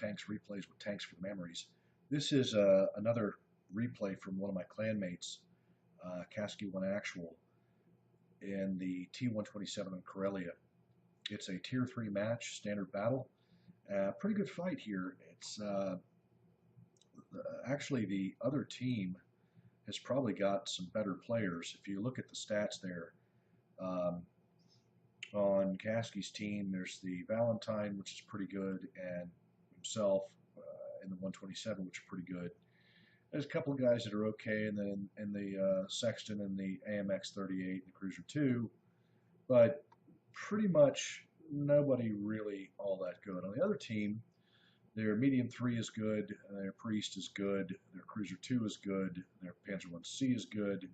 tanks replays with tanks for the Mammeries. This is another replay from one of my clanmates, Kasky 1 Actual, in the T-127 on Karelia. It's a Tier 3 match, standard battle. Pretty good fight here. It's actually the other team has probably got some better players. If you look at the stats there, on Kasky's team, there's the Valentine, which is pretty good, and himself in the 127, which are pretty good. There's a couple of guys that are okay, and then in the Sexton and the AMX 38 and the Cruiser 2, but pretty much nobody really all that good. On the other team, their Medium 3 is good, their Priest is good, their Cruiser 2 is good, their Panzer 1C is good.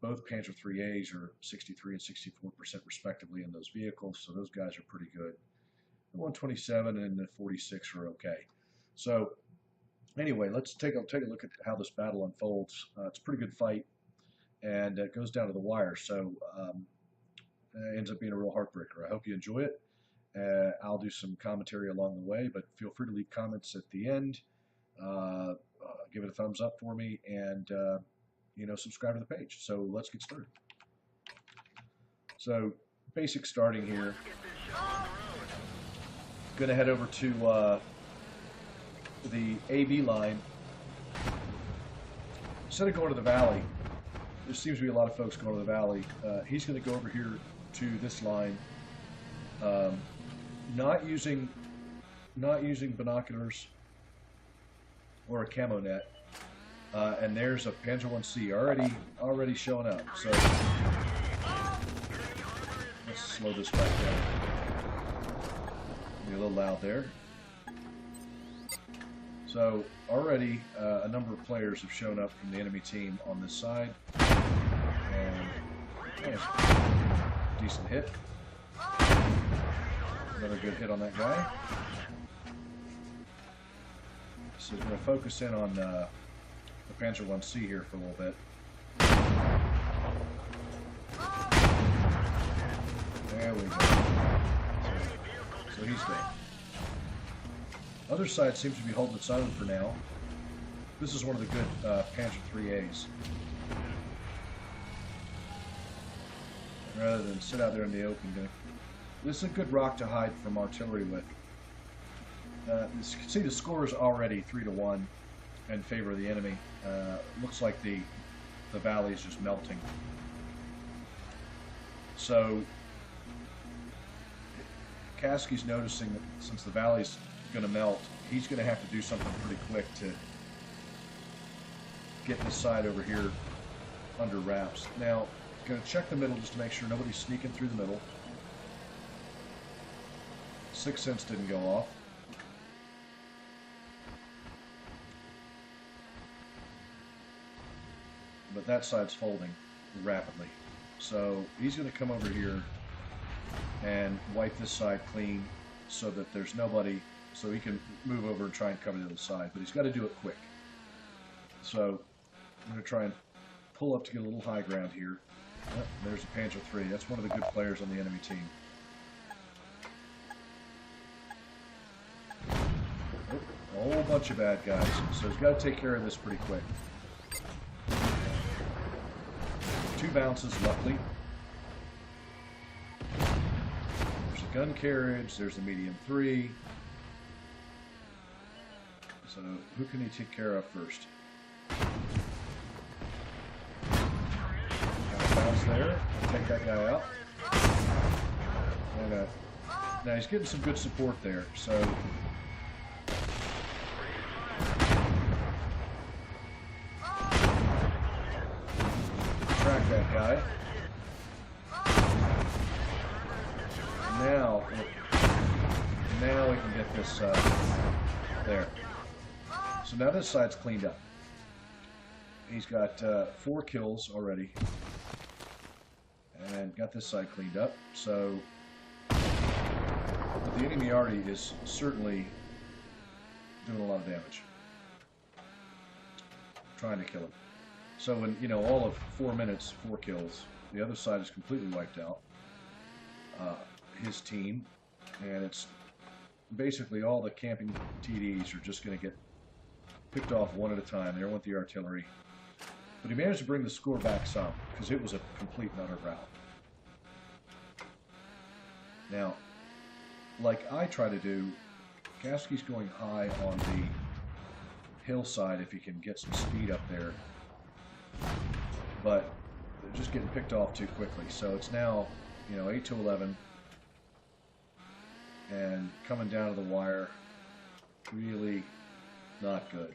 Both Panzer 3As are 63 and 64% respectively in those vehicles, so those guys are pretty good. The 127 and the 46 are okay. So anyway, let's take a look at how this battle unfolds. It's a pretty good fight, and it goes down to the wire, so it ends up being a real heartbreaker. I hope you enjoy it. I'll do some commentary along the way, but feel free to leave comments at the end. Give it a thumbs up for me, and subscribe to the page. So let's get started. So basic starting here. Going to head over to the AB line. Instead of going to the valley, there seems to be a lot of folks going to the valley. He's going to go over here to this line, not using binoculars or a camo net. And there's a Panzer 1C already showing up. So let's slow this back down. Be a little loud there. So already a number of players have shown up from the enemy team on this side. And decent hit. Another good hit on that guy. So we're going to focus in on the Panzer 1C here for a little bit. There we go. So he's dead. Other side seems to be holding its own for now. This is one of the good Panzer 3As. Rather than sit out there in the open. This is a good rock to hide from artillery with. As you can see, the score is already 3-1 in favor of the enemy. Looks like the valley is just melting. So Kasky's noticing that since the valley's going to melt, he's going to have to do something pretty quick to get this side over here under wraps. Now, going to check the middle just to make sure nobody's sneaking through the middle. Sixth Sense didn't go off. But that side's folding rapidly. So he's going to come over here and wipe this side clean so that there's nobody, so he can move over and try and cover the other side. But he's got to do it quick. So I'm going to try and pull up to get a little high ground here. Oh, there's a Panzer 3. That's one of the good players on the enemy team. Oh, a whole bunch of bad guys. So he's got to take care of this pretty quick. 2 bounces, luckily. There's a gun carriage, there's a medium 3. So who can he take care of first? Got a bounce there. Take that guy out. And, now he's getting some good support there, so track that guy. Now we can get this there. So now this side's cleaned up. He's got 4 kills already, and got this side cleaned up. So the enemy already is certainly doing a lot of damage, trying to kill him. So in all of 4 minutes, 4 kills. The other side is completely wiped out. His team, and it's basically all the camping TDs are just going to get picked off one at a time. There went the artillery. But he managed to bring the score back some, because it was a complete and utter rout. Now, like I try to do, Gasky's going high on the hillside if he can get some speed up there. But they're just getting picked off too quickly. So it's now, 8 to 11. And coming down to the wire, really not good.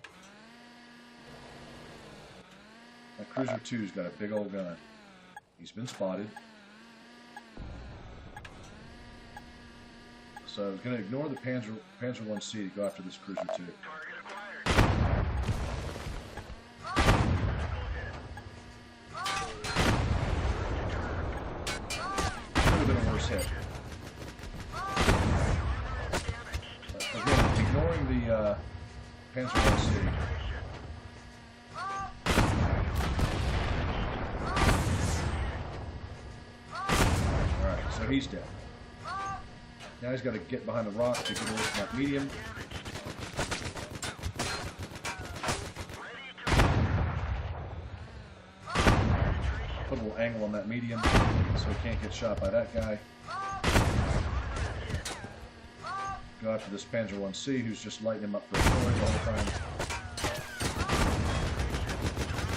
That Cruiser 2's got a big old gun. He's been spotted. So I'm going to ignore the Panzer 1C to go after this Cruiser 2. Could have been a worse hit. Again, ignoring the Panzer 1C. Alright, so he's dead. Now he's got to get behind the rock to get away from that medium. Put a little angle on that medium so he can't get shot by that guy. Go after this Panzer 1C who's just lighting him up for artillery the whole time.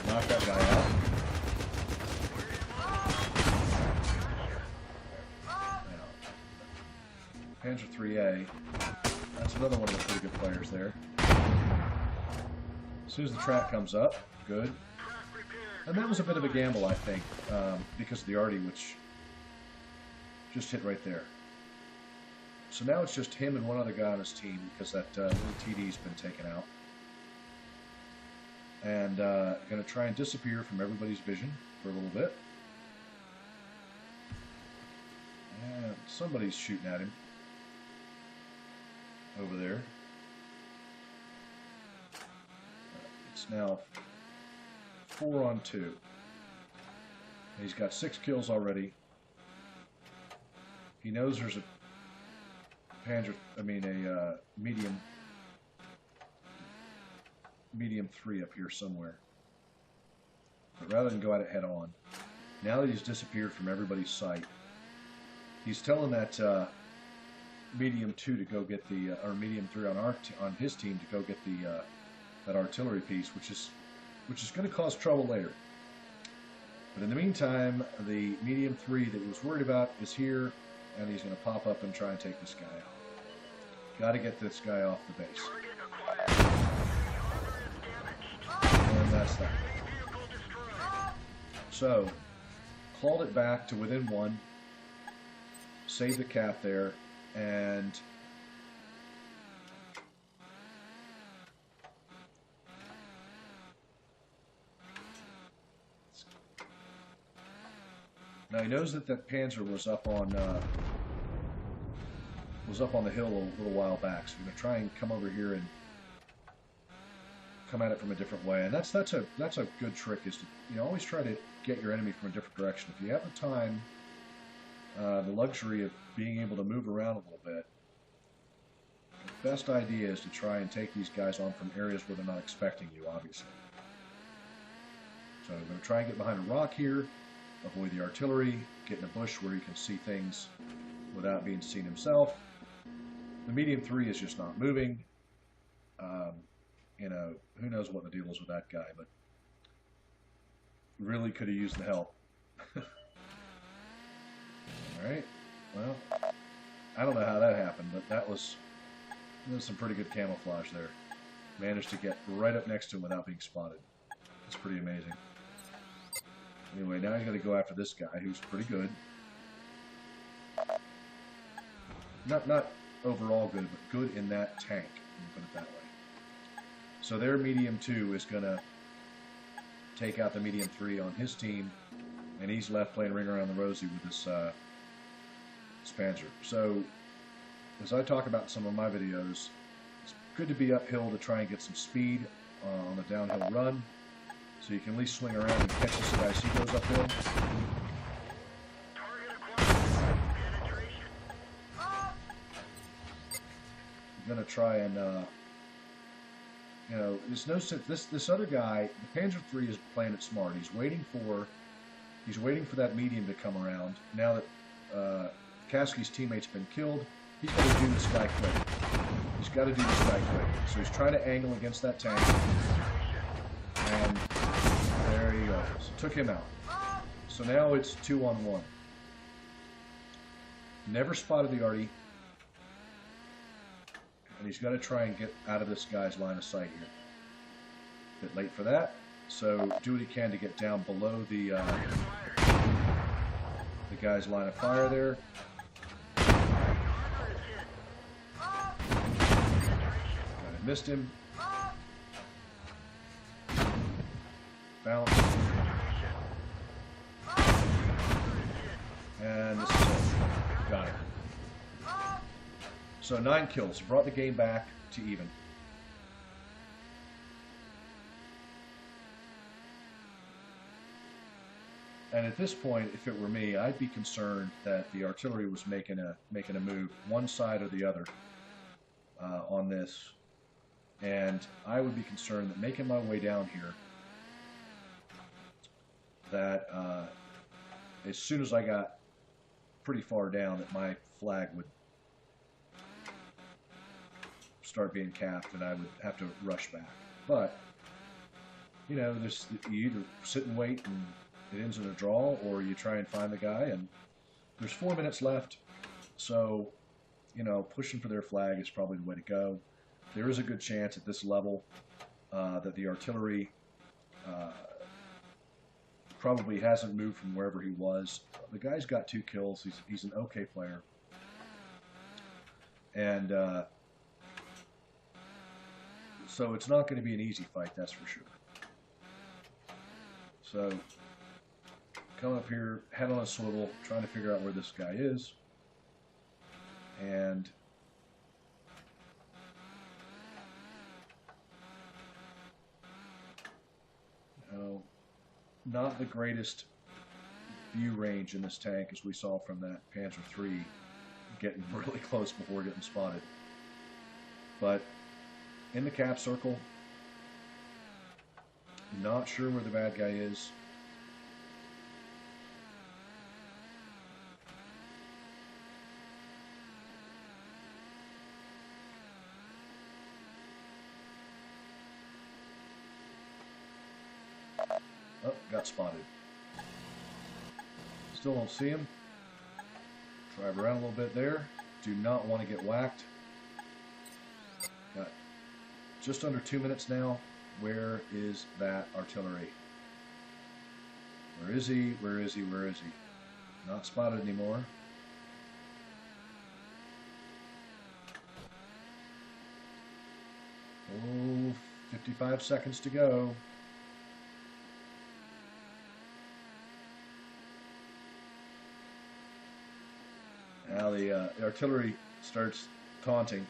Knock that guy out. Panzer 3A, that's another one of the pretty good players there. As soon as the track comes up, good. And that was a bit of a gamble, I think, because of the arty, which just hit right there. So now it's just him and one other guy on his team because that little TD's been taken out. And going to try and disappear from everybody's vision for a little bit. And somebody's shooting at him. Over there. It's now 4 on 2. And he's got 6 kills already. He knows there's a medium 3 up here somewhere. But rather than go at it head on, now that he's disappeared from everybody's sight, he's telling that medium 2 to go get the, or medium 3 on his team to go get the that artillery piece, which is going to cause trouble later. But in the meantime, the medium 3 that he was worried about is here, and he's going to pop up and try and take this guy out. Got to get this guy off the base. And that's that. So, clawed it back to within 1, saved the cap there. And now he knows that that Panzer was up on the hill a little while back, so we're going to try and come over here and come at it from a different way. And that's a good trick, is to always try to get your enemy from a different direction. If you have the time, the luxury of being able to move around a little bit, the best idea is to try and take these guys on from areas where they're not expecting you, obviously. So I'm going to try and get behind a rock here, avoid the artillery, get in a bush where he can see things without being seen himself. The medium 3 is just not moving. Who knows what the deal is with that guy, but really could have used the help. Alright, well, I don't know how that happened, but that was some pretty good camouflage there. Managed to get right up next to him without being spotted. It's pretty amazing. Anyway, now he's going to go after this guy, who's pretty good. Not overall good, but good in that tank, put it that way. So their medium 2 is going to take out the medium 3 on his team, and he's left playing ring around the rosy with this Panzer. So, as I talk about in some of my videos, it's good to be uphill to try and get some speed on the downhill run, so you can at least swing around and catch this guy as he goes uphill. going to try and, you know, there's no sense. This other guy, the Panzer III, is playing it smart. He's waiting for that medium to come around. Now that Kasky's teammate's been killed, he's got to do this guy quick. He's got to do this guy quick. So he's trying to angle against that tank. And there he goes. Took him out. So now it's 2-on-1. Never spotted the arty. And he's got to try and get out of this guy's line of sight here. Bit late for that. So do what he can to get down below the guy's line of fire there. Missed him. Bounce. And this is it. Got it. So 9 kills. Brought the game back to even. And at this point, if it were me, I'd be concerned that the artillery was making a move, one side or the other, on this. And I would be concerned that making my way down here, that as soon as I got pretty far down, that my flag would start being capped and I would have to rush back. But, you know, you either sit and wait and it ends in a draw, or you try and find the guy, and there's 4 minutes left. So, you know, pushing for their flag is probably the way to go. There is a good chance at this level that the artillery probably hasn't moved from wherever he was. The guy's got 2 kills. He's an okay player. And so it's not going to be an easy fight, that's for sure. So come up here, head on a swivel, trying to figure out where this guy is. And not the greatest view range in this tank, as we saw from that Panzer III getting really close before getting spotted. But in the cap circle, not sure where the bad guy is. Oh, got spotted. Still don't see him. Drive around a little bit there. Do not want to get whacked. Got just under 2 minutes now. Where is that artillery? Where is he? Where is he? Where is he? Not spotted anymore. Oh, 55 seconds to go. Now the artillery starts taunting.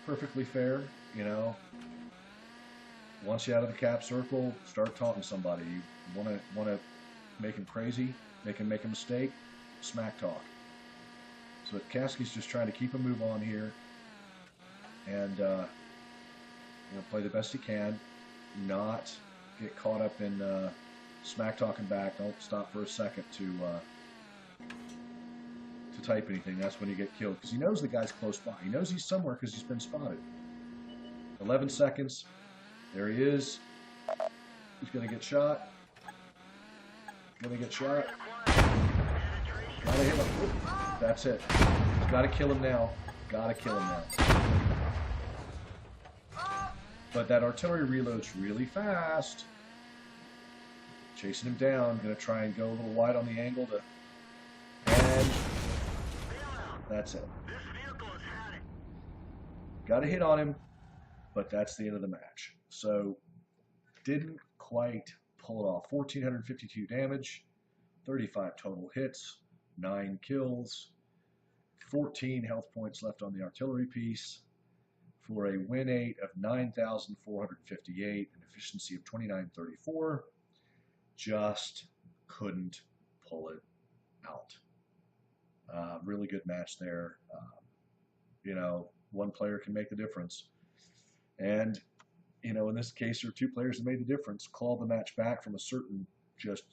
Perfectly fair, you know. Once you're out of the cap circle, start taunting somebody. You want to make him crazy, make him make a mistake, smack talk. So Kasky's just trying to keep a move on here, and you know, play the best he can, not get caught up in smack talking back. Don't stop for a second to type anything. That's when you get killed, because he knows the guy's close by. He knows he's somewhere because he's been spotted. 11 seconds. There he is. He's going to get shot. Going to get shot. Gotta hit him. That's it. He's got to kill him now. Got to kill him now. But that artillery reloads really fast. Chasing him down. Going to try and go a little wide on the angle to... And... That's it. Got a hit on him, but that's the end of the match. So, didn't quite pull it off. 1,452 damage, 35 total hits, 9 kills, 14 health points left on the artillery piece, for a win rate of 9,458, an efficiency of 2934. Just couldn't pull it out. Really good match there. You know, one player can make the difference. And, in this case, there were two players that made the difference, clawed the match back from a certain just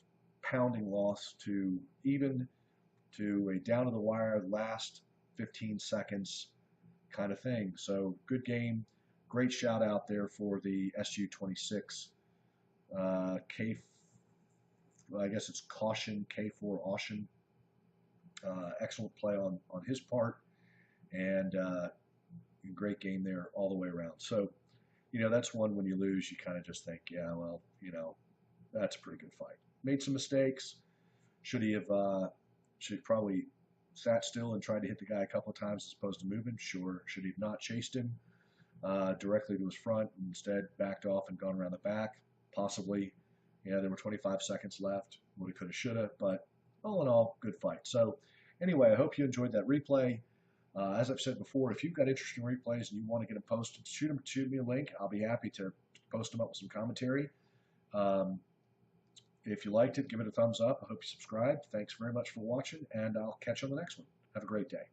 pounding loss to even to a down to the wire last 15 seconds kind of thing. So good game. Great shout out there for the SU-26 K. I guess it's Caution K4 Caution. Excellent play on his part, and great game there all the way around. So, that's one when you lose, you kind of just think, yeah, well, that's a pretty good fight. Made some mistakes. Should he probably sat still and tried to hit the guy a couple of times as opposed to moving? Sure. Should he have not chased him directly to his front and instead backed off and gone around the back? Possibly. There were 25 seconds left. Woulda, coulda, shoulda. But all in all, good fight. So anyway, I hope you enjoyed that replay. As I've said before, if you've got interesting replays and you want to get them posted, shoot me a link. I'll be happy to post them up with some commentary. If you liked it, give it a thumbs up. I hope you subscribed. Thanks very much for watching, and I'll catch you on the next one. Have a great day.